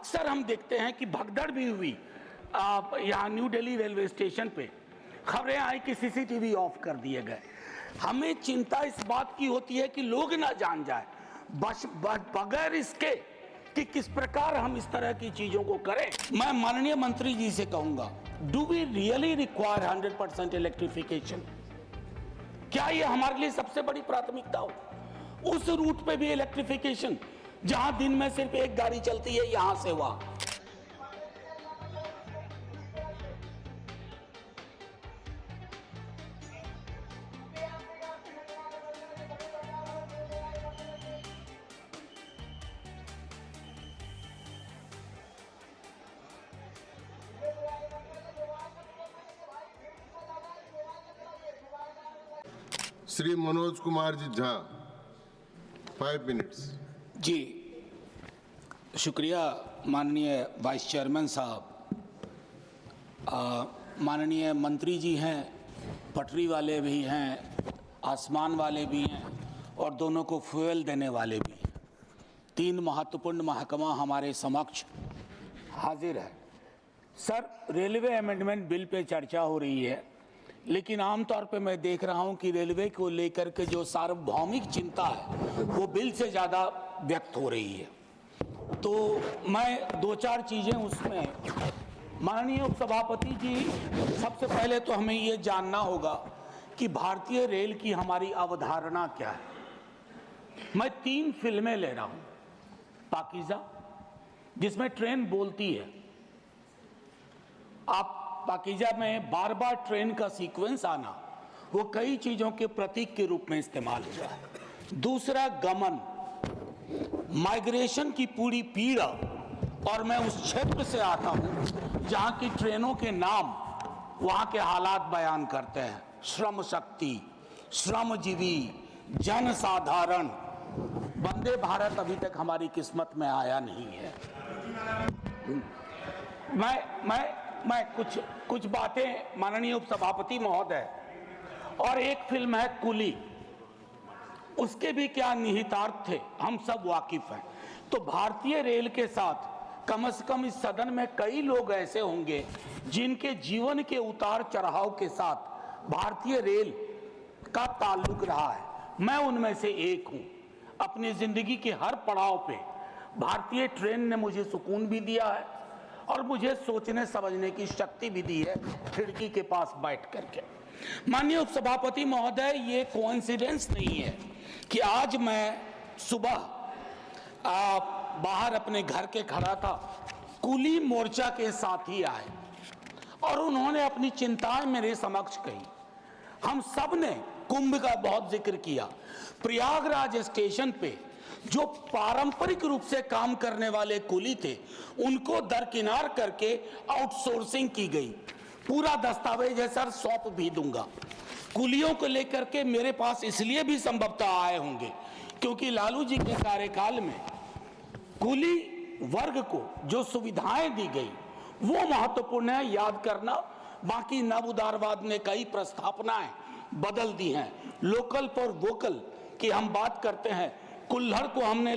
अक्सर हम देखते हैं कि भगदड़ भी हुई यहाँ न्यू दिल्ली रेलवे स्टेशन पे, खबरें आई कि सीसीटीवी ऑफ कर दिए गए। हमें चिंता इस बात की होती है कि लोग ना जान जाए, बस बगैर इसके कि किस प्रकार हम इस तरह की चीजों को करें। मैं माननीय मंत्री जी से कहूंगा, do we really require 100% electrification? क्या ये हमारे लिए सबसे बड़ी प्राथमिकता हो? उस रूट पे भी इलेक्ट्रिफिकेशन जहां दिन में सिर्फ एक गाड़ी चलती है यहां से वहां। श्री मनोज कुमार जी झा, 5 मिनट्स। जी शुक्रिया माननीय वाइस चेयरमैन साहब। माननीय मंत्री जी हैं, पटरी वाले भी हैं, आसमान वाले भी हैं और दोनों को फ्यूल देने वाले भी हैं। 3 महत्वपूर्ण महकमा हमारे समक्ष हाजिर है। Sir, railway amendment bill pay चर्चा हो रही है, लेकिन आमतौर पे मैं देख रहा हूं कि रेलवे को लेकर के जो सार्वभौमिक चिंता है वो बिल से ज़्यादा व्यक्त हो रही है। तो मैं 2-4 चीज़ें उसमें, माननीय उपसभापति जी, सबसे पहले तो हमें ये जानना होगा कि भारतीय रेल की हमारी अवधारणा क्या है। मैं 3 फिल्में ले रहा हूँ। पाकीज़ा, जिसमें ट्रेन बोलती है, आप पाकीज़ा में बार बार ट्रेन का सीक्वेंस आना वो कई चीज़ों के प्रतीक के रूप में इस्तेमाल हुआ है। दूसरा, गमन, माइग्रेशन की पूरी पीड़ा, और मैं उस क्षेत्र से आता हूँ जहाँ की ट्रेनों के नाम वहाँ के हालात बयान करते हैं। श्रम शक्ति, श्रमजीवी, जनसाधारण। वंदे भारत अभी तक हमारी किस्मत में आया नहीं है। मैं कुछ बातें, माननीय उपसभापति महोदय, और एक फिल्म है कुली, उसके भी क्या निहितार्थ थे हम सब वाकिफ हैं। तो भारतीय रेल के साथ कम से कम इस सदन में कई लोग ऐसे होंगे जिनके जीवन के उतार चढ़ाव के साथ भारतीय रेल का ताल्लुक रहा है। मैं उनमें से एक हूं। अपनी जिंदगी के हर पड़ाव पे भारतीय ट्रेन ने मुझे सुकून भी दिया है और मुझे सोचने समझने की शक्ति भी दी है, खिड़की के पास बैठ करके। माननीय उपसभापति महोदय, ये कोइंसिडेंस नहीं है कि आज मैं सुबह बाहर अपने घर के खड़ा था, कुली मोर्चा के साथी आए और उन्होंने अपनी चिंताएं मेरे समक्ष कही। हम सब ने कुंभ का बहुत जिक्र किया। प्रयागराज स्टेशन पे जो पारंपरिक रूप से काम करने वाले कुली थे, उनको दरकिनार करके आउटसोर्सिंग की गई। पूरा दस्तावेज है सर, सौंप भी दूंगा। कुलियों को लेकर के मेरे पास इसलिए भी संभवतः आए होंगे क्योंकि लालू जी के कार्यकाल में कुली वर्ग को जो सुविधाएं दी गई वो महत्वपूर्ण है, याद करना। बाकी नव उदारवाद ने कई प्रस्थापनाएं बदल दी हैं। लोकल फॉर वोकल की हम बात करते हैं, कुल्हड़ को हमने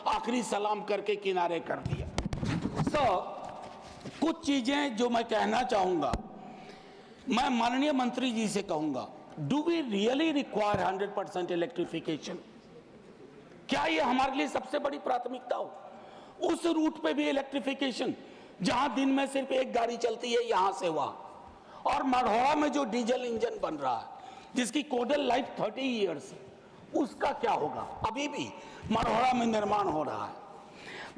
आखिरी सलाम करके किनारे कर दिया। कुछ चीजें जो मैं कहना चाहूंगा, मैं माननीय मंत्री जी से कहूंगा, do we really require 100% electrification? क्या ये हमारे लिए सबसे बड़ी प्राथमिकता हो? उस रूट पे भी इलेक्ट्रिफिकेशन जहां दिन में सिर्फ एक गाड़ी चलती है यहां से वहां, और मढ़ौरा में जो डीजल इंजन बन रहा है जिसकी कोडल लाइफ 30 ईयर्स है, उसका क्या होगा? अभी भी मढ़ौरा में निर्माण हो रहा है।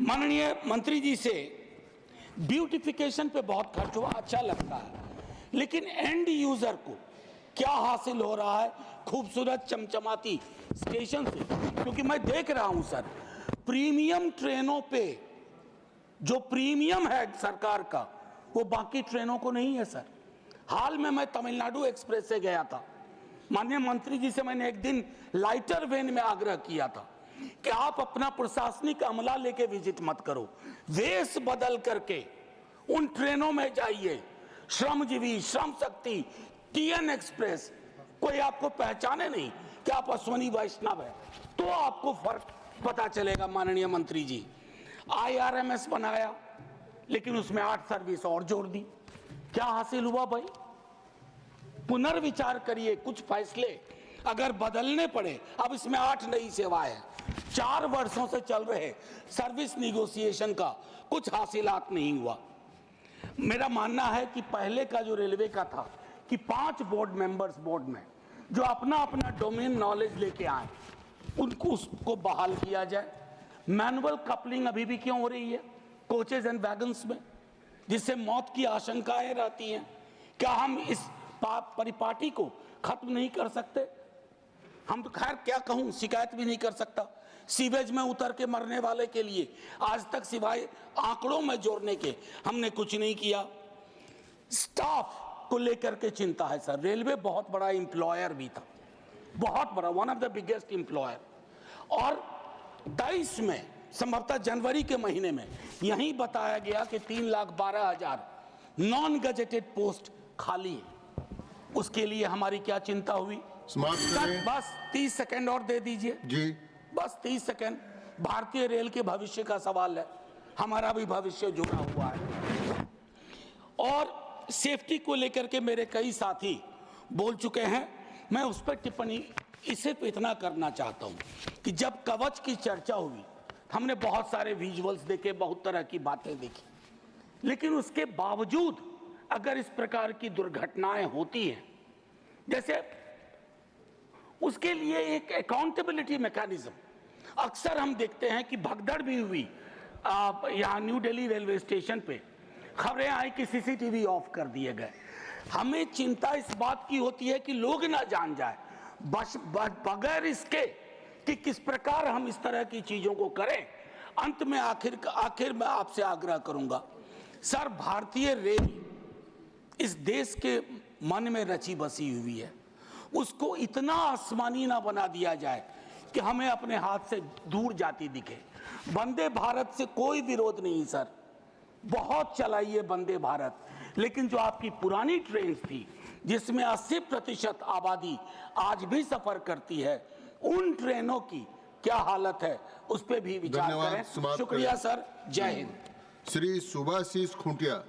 माननीय मंत्री जी से, ब्यूटिफिकेशन पे बहुत खर्च हुआ, अच्छा लगता है, लेकिन एंड यूजर को क्या हासिल हो रहा है खूबसूरत चमचमाती स्टेशन से? क्योंकि मैं देख रहा हूं सर, प्रीमियम ट्रेनों पे जो प्रीमियम है सरकार का वो बाकी ट्रेनों को नहीं है सर। हाल में मैं तमिलनाडु एक्सप्रेस से गया था। माननीय मंत्री जी से मैंने एक दिन लाइटर वेन में आग्रह किया था कि आप अपना प्रशासनिक अमला लेके विजिट मत करो, वेश बदल करके उन ट्रेनों में जाइए। श्रमजीवी, श्रम शक्ति, टीएन एक्सप्रेस, कोई आपको पहचाने नहीं कि आप अश्वनी वैष्णव है, तो आपको फर्क पता चलेगा। माननीय मंत्री जी, IRMS बनाया, लेकिन उसमें 8 सर्विस और जोड़ दी। क्या हासिल हुआ भाई? पुनर्विचार करिए, कुछ फैसले अगर बदलने पड़े। अब इसमें 8 नई सेवाएं हैं। 4 वर्षों से चल रहे सर्विस निगोशिएशन का कुछ हासिलात नहीं हुआ। मेरा मानना है कि पहले का जो रेलवे का था कि 5 बोर्ड मेंबर्स बोर्ड में जो अपना अपना डोमेन नॉलेज लेके आए, उनको उसको बहाल किया जाए। मैनुअल कपलिंग अभी भी क्यों हो रही है कोचेज एंड वैगन्स में, जिससे मौत की आशंकाएं रहती हैं? क्या हम इस परिपाटी को खत्म नहीं कर सकते? हम तो खैर क्या कहूं, शिकायत भी नहीं कर सकता। सीवेज में उतर के मरने वाले के लिए आज तक सिवाय आंकड़ों में जोड़ने के हमने कुछ नहीं किया। स्टाफ को लेकर के चिंता है सर। रेलवे बहुत बड़ा एम्प्लॉयर भी था, बहुत बड़ा, one of the biggest employer. और 23 में संभवतः जनवरी के महीने में यही बताया गया कि 3,12,000 नॉन गजेटेड पोस्ट खाली है। उसके लिए हमारी क्या चिंता हुई? समाप्त करें। बस 30 सेकंड और दे दीजिए जी। बस 30 सेकंड। भारतीय रेल के भविष्य का सवाल है, हमारा भी भविष्य जुड़ा हुआ है। और सेफ्टी को लेकर के मेरे कई साथी बोल चुके हैं, मैं उस पर टिप्पणी इसे पे इतना करना चाहता हूं कि जब कवच की चर्चा हुई, हमने बहुत सारे विजुअल्स देखे, बहुत तरह की बातें देखी, लेकिन उसके बावजूद अगर इस प्रकार की दुर्घटनाएं होती हैं, जैसे उसके लिए एक अकाउंटेबिलिटी मैकेनिज्म, अक्सर हम देखते हैं कि भगदड़ भी हुई यहाँ न्यू दिल्ली रेलवे स्टेशन पे, खबरें आई कि CCTV ऑफ कर दिए गए। हमें चिंता इस बात की होती है कि लोग ना जान जाए, बस बगैर इसके कि किस प्रकार हम इस तरह की चीजों को करें। अंत में आखिर मैं आपसे आग्रह करूंगा सर, भारतीय रेल इस देश के मन में रची बसी हुई है, उसको इतना आसमानी ना बना दिया जाए कि हमें अपने हाथ से दूर जाती दिखे। वंदे भारत से कोई विरोध नहीं सर, बहुत चलाइए वंदे भारत, लेकिन जो आपकी पुरानी ट्रेन थी जिसमें 80% आबादी आज भी सफर करती है, उन ट्रेनों की क्या हालत है उस पर भी विचार करें। शुक्रिया सर, जय हिंद। श्री सुभाषिष खुंटिया।